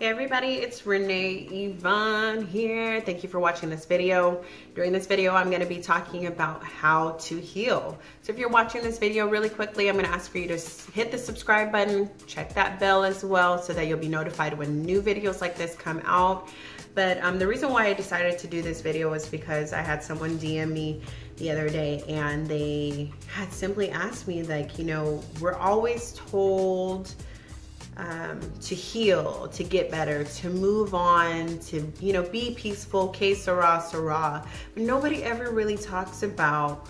Hey everybody, it's Renee Yvonne here. Thank you for watching this video. During this video, I'm going to be talking about how to heal. So if you're watching this video really quickly, I'm going to ask for you to hit the subscribe button, check that bell as well so that you'll be notified when new videos like this come out. But the reason why I decided to do this video was because I had someone DM me the other day and they had simply asked me, like, you know, we're always told to heal, to get better, to move on, to, you know, be peaceful, que sera, sera. But nobody ever really talks about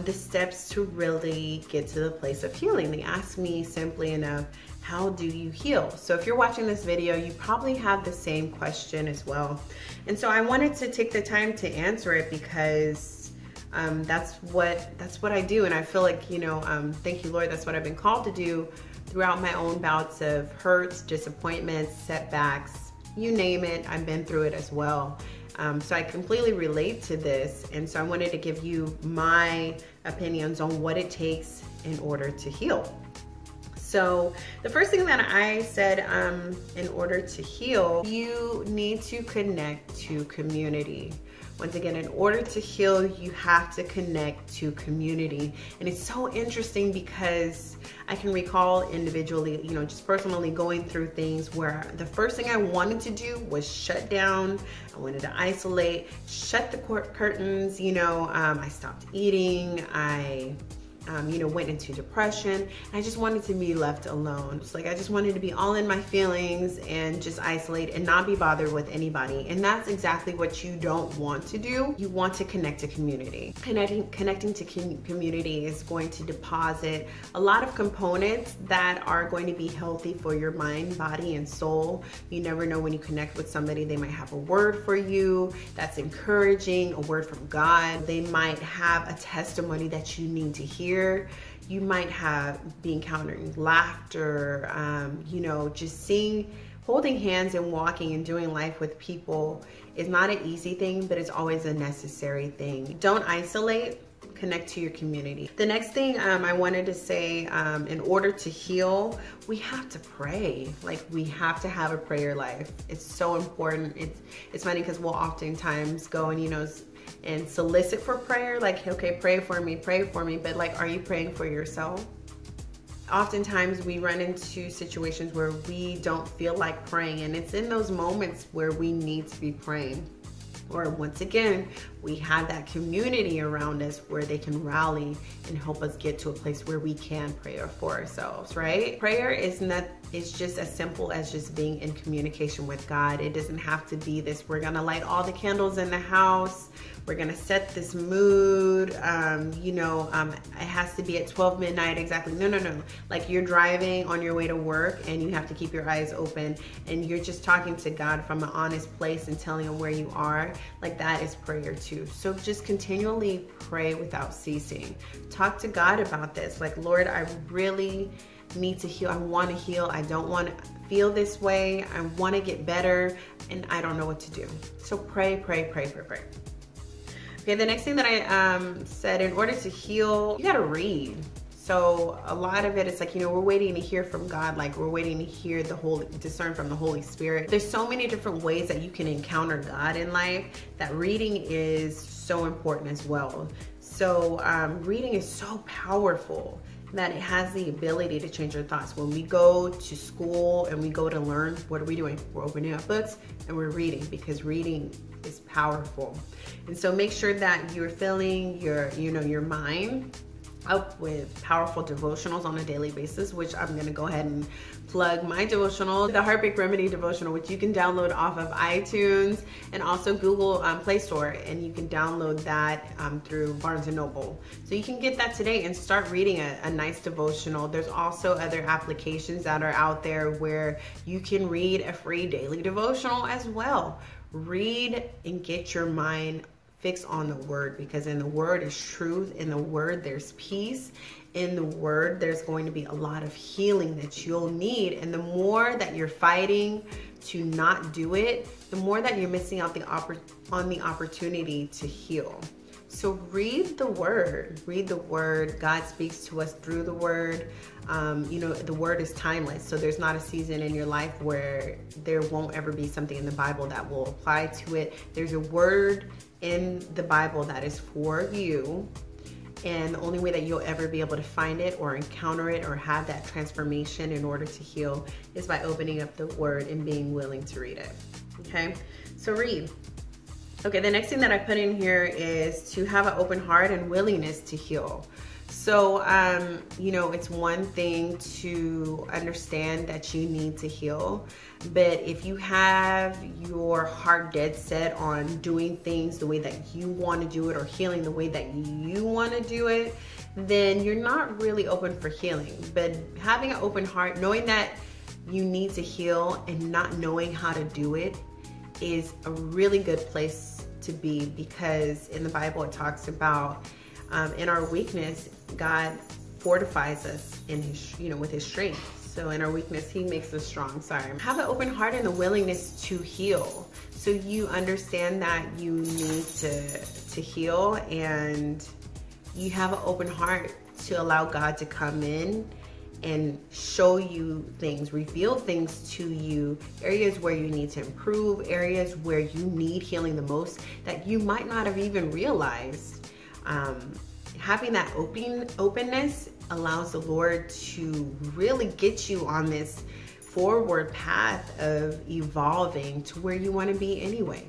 the steps to really get to the place of healing. They ask me simply enough, how do you heal? So if you're watching this video, you probably have the same question as well. And so I wanted to take the time to answer it because that's what I do. And I feel like, you know, thank you, Lord, that's what I've been called to do throughout my own bouts of hurts, disappointments, setbacks, you name it, I've been through it as well. So I completely relate to this. And so I wanted to give you my opinions on what it takes in order to heal. So the first thing that I said, in order to heal, you need to connect to community. Once again, in order to heal, you have to connect to community. And it's so interesting because I can recall individually, you know, just personally going through things where the first thing I wanted to do was shut down. I wanted to isolate, shut the curtains, you know, I stopped eating, I you know, went into depression. I just wanted to be left alone. It's like I just wanted to be all in my feelings and just isolate and not be bothered with anybody. And that's exactly what you don't want to do. You want to connect to community. Connecting to community is going to deposit a lot of components that are going to be healthy for your mind, body, and soul. You never know when you connect with somebody, they might have a word for you that's encouraging, a word from God. They might have a testimony that you need to hear. You might be encountering laughter, you know, just holding hands and walking and doing life with people is not an easy thing, but it's always a necessary thing. Don't isolate, connect to your community. The next thing I wanted to say, in order to heal, we have to pray. Like, we have to have a prayer life. It's so important. It's funny because we'll oftentimes go and, you know, and solicit for prayer, like, okay, pray for me, but like, are you praying for yourself? Oftentimes we run into situations where we don't feel like praying, and it's in those moments where we need to be praying. Or once again, we have that community around us where they can rally and help us get to a place where we can pray for ourselves, right? Prayer is just as simple as just being in communication with God. It doesn't have to be this, we're gonna light all the candles in the house, we're gonna set this mood, you know, it has to be at 12 midnight exactly. No. Like, you're driving on your way to work and you have to keep your eyes open and you're just talking to God from an honest place and telling him where you are. Like, that is prayer too. So just continually pray without ceasing. Talk to God about this. Like, Lord, I really need to heal. I want to heal. I don't want to feel this way. I want to get better and I don't know what to do. So pray. Okay, the next thing that I said, in order to heal, you got to read. So a lot of it is like, you know, we're waiting to hear from God, like we're waiting to hear discern from the Holy Spirit. There's so many different ways that you can encounter God in life that reading is so important as well. So reading is so powerful that it has the ability to change your thoughts. When we go to school and we go to learn, what are we doing? We're opening up books and we're reading, because reading is powerful. And so make sure that you're filling your mind up with powerful devotionals on a daily basis, which I'm gonna go ahead and plug my devotional, the Heartbreak Remedy Devotional, which you can download off of iTunes and also Google Play Store, and you can download that through Barnes & Noble. So you can get that today and start reading a nice devotional. There's also other applications that are out there where you can read a free daily devotional as well. Read and get your mind fix on the word, because in the word is truth. In the word there's peace. In the word there's going to be a lot of healing that you'll need. And the more that you're fighting to not do it, the more that you're missing out on the opportunity to heal. So read the word. Read the word. God speaks to us through the word. You know, the word is timeless. So there's not a season in your life where there won't ever be something in the Bible that will apply to it. There's a word in the Bible that is for you. And the only way that you'll ever be able to find it or encounter it or have that transformation in order to heal is by opening up the word and being willing to read it. Okay, so read. Okay, the next thing that I put in here is to have an open heart and willingness to heal. So, you know, it's one thing to understand that you need to heal, but if you have your heart dead set on doing things the way that you want to do it or healing the way that you want to do it, then you're not really open for healing. But having an open heart, knowing that you need to heal and not knowing how to do it is a really good place to be, because in the Bible it talks about in our weakness, God fortifies us in his, you know, with his strength. So in our weakness, he makes us strong. Sorry. Have an open heart and the willingness to heal. So you understand that you need to heal, and you have an open heart to allow God to come in and show you things, reveal things to you, areas where you need to improve, areas where you need healing the most that you might not have even realized. Having that openness allows the Lord to really get you on this forward path of evolving to where you want to be anyway.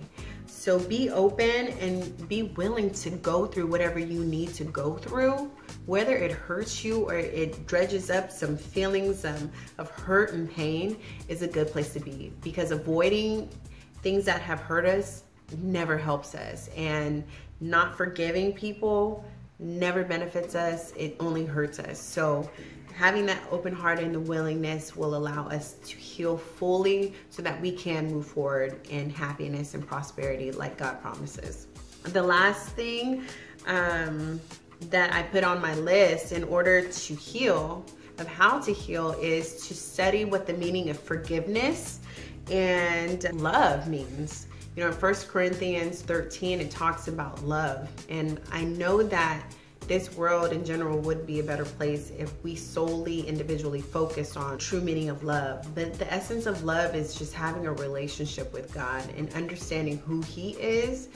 So be open and be willing to go through whatever you need to go through, whether it hurts you or it dredges up some feelings of hurt and pain is a good place to be, because avoiding things that have hurt us never helps us, and not forgiving people never benefits us. It only hurts us. So having that open heart and the willingness will allow us to heal fully so that we can move forward in happiness and prosperity like God promises. The last thing that I put on my list in order to heal, of how to heal, is to study what the meaning of forgiveness and love means. You know, in 1 Corinthians 13, it talks about love. And I know that this world in general would be a better place if we solely individually focused on true meaning of love. But the essence of love is just having a relationship with God and understanding who he is.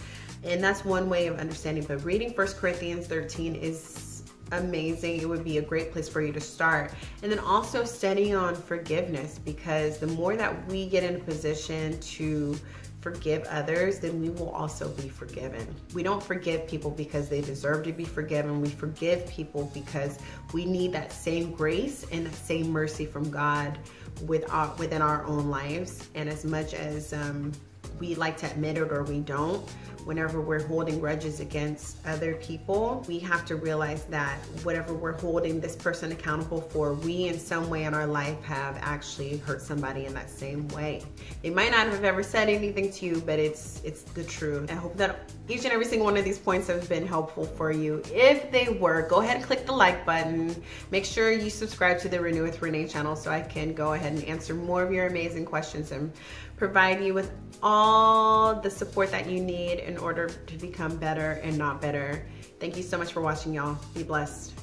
And that's one way of understanding. But reading 1 Corinthians 13 is amazing. It would be a great place for you to start. And then also studying on forgiveness, because the more that we get in a position to forgive others, then we will also be forgiven. We don't forgive people because they deserve to be forgiven. We forgive people because we need that same grace and that same mercy from God within our own lives. And as much as we like to admit it or we don't, whenever we're holding grudges against other people, we have to realize that whatever we're holding this person accountable for, we in some way in our life have actually hurt somebody in that same way. They might not have ever said anything to you, but it's the truth. I hope that each and every single one of these points have been helpful for you. If they were, go ahead and click the like button. Make sure you subscribe to the Renew with Renee channel so I can go ahead and answer more of your amazing questions and provide you with all the support that you need in order to become better and not better. Thank you so much for watching, y'all. Be blessed.